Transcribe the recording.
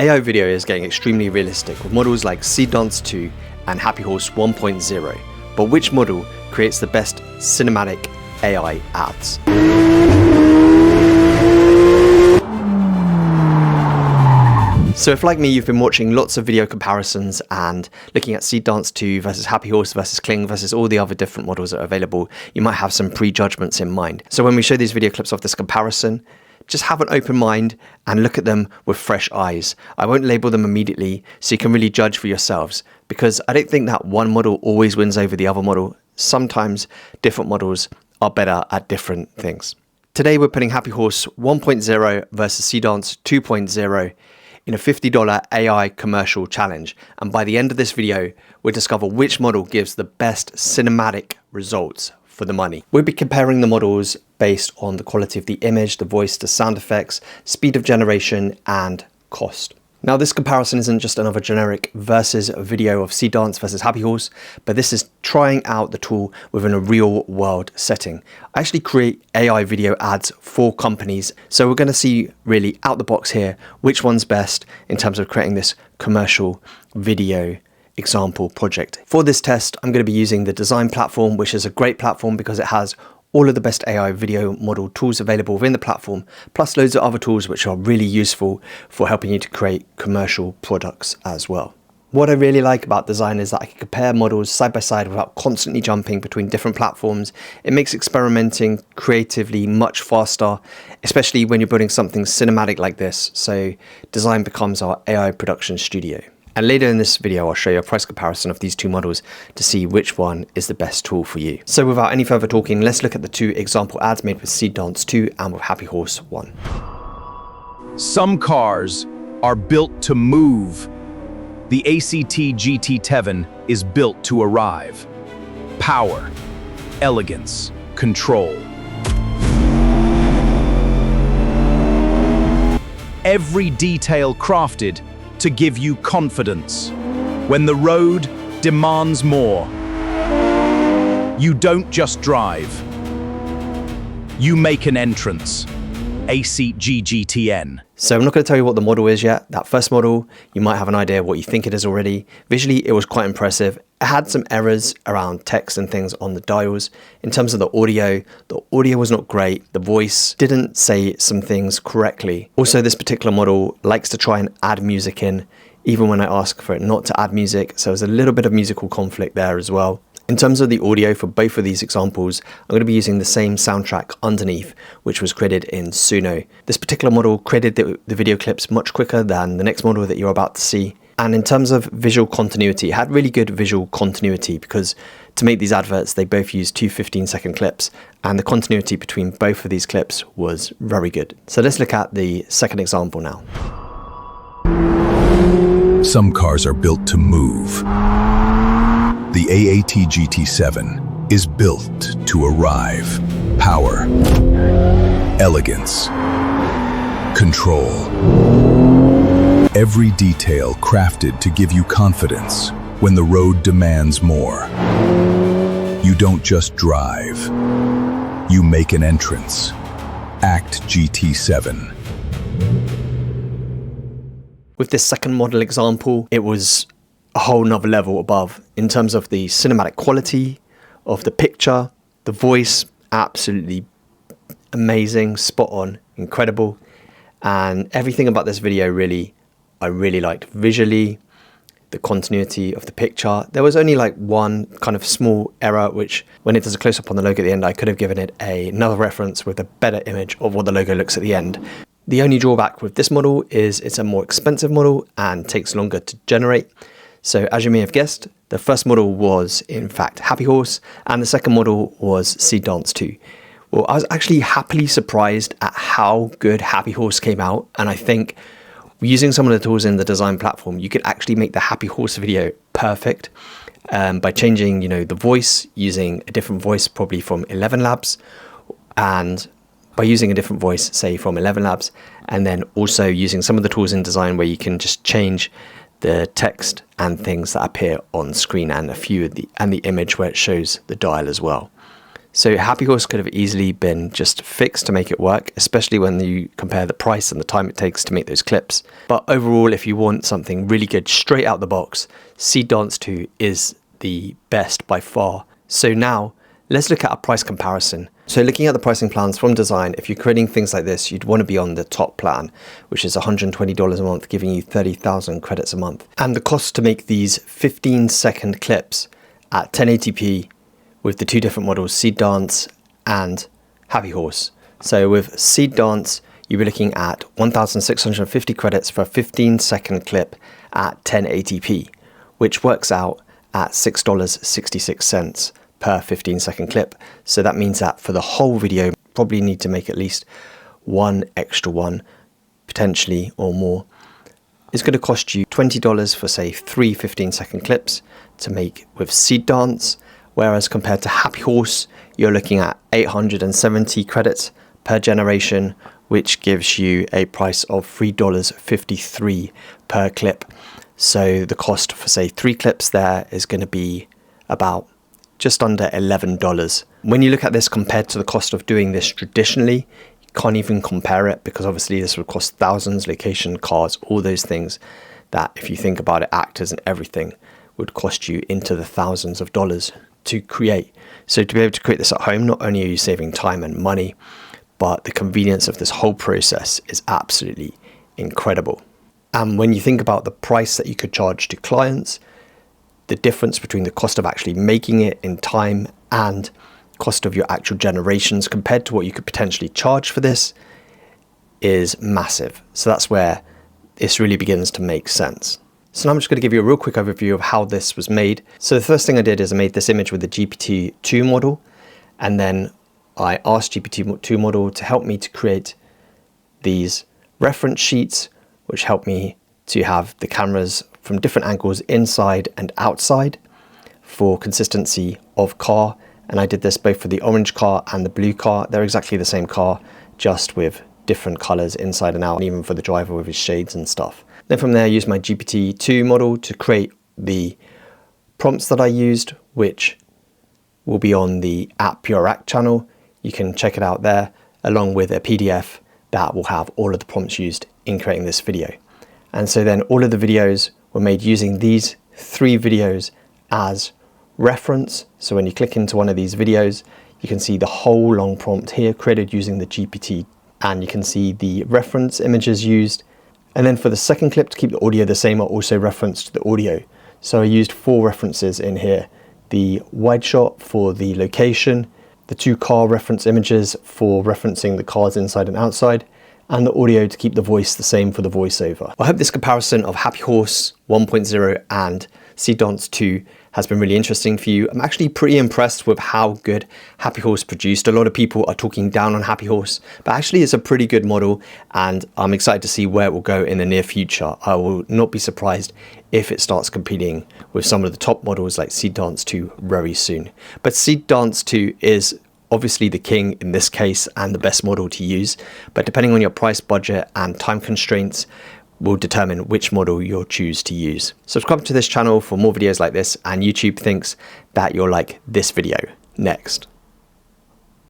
AI video is getting extremely realistic with models like Seedance 2 and Happy Horse 1.0, but which model creates the best cinematic AI ads? So if, like me, you've been watching lots of video comparisons and looking at Seedance 2 versus Happy Horse versus Kling versus all the other different models that are available, you might have some prejudgments in mind. So when we show these video clips of this comparison, just have an open mind and look at them with fresh eyes. I won't label them immediately, so you can really judge for yourselves, because I don't think that one model always wins over the other model. Sometimes different models are better at different things. Today we're putting Happy Horse 1.0 versus Seedance 2.0 in a $50 AI commercial challenge. And by the end of this video, we'll discover which model gives the best cinematic results for the money. We'll be comparing the models based on the quality of the image, the voice, the sound effects, speed of generation, and cost. Now, this comparison isn't just another generic versus video of Seedance versus Happy Horse, but this is trying out the tool within a real world setting. I actually create AI video ads for companies, so we're going to see really out the box here which one's best in terms of creating this commercial video example project. For this test, I'm going to be using the DZINE platform, which is a great platform because it has all of the best AI video model tools available within the platform, plus loads of other tools which are really useful for helping you to create commercial products as well. What I really like about DZINE is that I can compare models side by side without constantly jumping between different platforms. It makes experimenting creatively much faster, especially when you're building something cinematic like this. So DZINE becomes our AI production studio. And later in this video, I'll show you a price comparison of these two models to see which one is the best tool for you. So without any further talking, let's look at the two example ads made with Seedance 2 and with Happy Horse 1. Some cars are built to move. The ACT GT7 is built to arrive. Power, elegance, control. Every detail crafted to give you confidence. When the road demands more, you don't just drive. You make an entrance. ACT GTN. So I'm not going to tell you what the model is yet. That first model, you might have an idea of what you think it is already. Visually, it was quite impressive. It had some errors around text and things on the dials. In terms of the audio was not great. The voice didn't say some things correctly. Also, this particular model likes to try and add music in, even when I ask for it not to add music. So there's a little bit of musical conflict there as well. In terms of the audio for both of these examples, I'm going to be using the same soundtrack underneath, which was created in Suno. This particular model created the video clips much quicker than the next model that you're about to see. And in terms of visual continuity, it had really good visual continuity because to make these adverts, they both used two 15-second clips, and the continuity between both of these clips was very good. So let's look at the second example now. Some cars are built to move. The AAT GT7 is built to arrive. Power, elegance, control. Every detail crafted to give you confidence when the road demands more. You don't just drive. You make an entrance. ACT GT7. With this second model example, it was a whole nother level above in terms of the cinematic quality of the picture, the voice, absolutely amazing, spot on, incredible. And everything about this video I really liked. Visually, the continuity of the picture. There was only like one kind of small error, which when it does a close-up on the logo at the end, I could have given it another reference with a better image of what the logo looks at the end. The only drawback with this model is it's a more expensive model and takes longer to generate. So as you may have guessed, the first model was in fact Happy Horse and the second model was Seedance 2. Well, I was actually happily surprised at how good Happy Horse came out, and I think using some of the tools in the DZINE platform, you could actually make the Happy Horse video perfect by changing, the voice, using a different voice probably from 11 Labs, and by using a different voice, say from 11 Labs, and then also using some of the tools in DZINE where you can just change the text and things that appear on screen and the image where it shows the dial as well. So Happy Horse could have easily been just fixed to make it work, especially when you compare the price and the time it takes to make those clips. But overall, if you want something really good straight out the box, Seedance 2 is the best by far. So now let's look at a price comparison. So looking at the pricing plans from DZINE, if you're creating things like this, you'd want to be on the top plan, which is $120 a month, giving you 30,000 credits a month. And the cost to make these 15-second clips at 1080p with the two different models, Seedance and Happy Horse. So with Seedance, you'll be looking at 1,650 credits for a 15-second clip at 1080p, which works out at $6.66 per 15-second clip. So that means that for the whole video, probably need to make at least one extra one, potentially or more. It's going to cost you $20 for say 3 15-second clips to make with Seedance, whereas compared to Happy Horse, you're looking at 870 credits per generation, which gives you a price of $3.53 per clip. So the cost for say 3 clips there is going to be about just under $11. When you look at this compared to the cost of doing this traditionally, you can't even compare it, because obviously this would cost thousands, location, cars, all those things that, if you think about it, actors and everything, would cost you into the thousands of dollars to create. So to be able to create this at home, not only are you saving time and money, but the convenience of this whole process is absolutely incredible. And when you think about the price that you could charge to clients, the difference between the cost of actually making it in time and cost of your actual generations compared to what you could potentially charge for this is massive. So that's where this really begins to make sense. So now I'm just going to give you a real quick overview of how this was made. So the first thing I did is I made this image with the GPT-2 model, and then I asked GPT-2 model to help me to create these reference sheets, which helped me to have the cameras from different angles inside and outside for consistency of car. And I did this both for the orange car and the blue car. They're exactly the same car, just with different colors inside and out, and even for the driver with his shades and stuff. Then from there, I used my GPT-2 model to create the prompts that I used, which will be on the Pure Act channel. You can check it out there, along with a PDF that will have all of the prompts used in creating this video. And so then all of the videos were made using these 3 videos as reference. So when you click into one of these videos, you can see the whole long prompt here created using the GPT, and you can see the reference images used. And then for the second clip, to keep the audio the same, I also referenced the audio. So I used 4 references in here: the wide shot for the location, the 2 car reference images for referencing the cars inside and outside, and the audio to keep the voice the same for the voiceover. I hope this comparison of Happy Horse 1.0 and Seedance 2 has been really interesting for you. I'm actually pretty impressed with how good Happy Horse produced. A lot of people are talking down on Happy Horse, but actually it's a pretty good model, and I'm excited to see where it will go in the near future. I will not be surprised if it starts competing with some of the top models like Seedance 2 very soon. But Seedance 2 is obviously the king in this case and the best model to use, but depending on your price budget and time constraints will determine which model you'll choose to use. Subscribe to this channel for more videos like this, and YouTube thinks that you'll like this video next.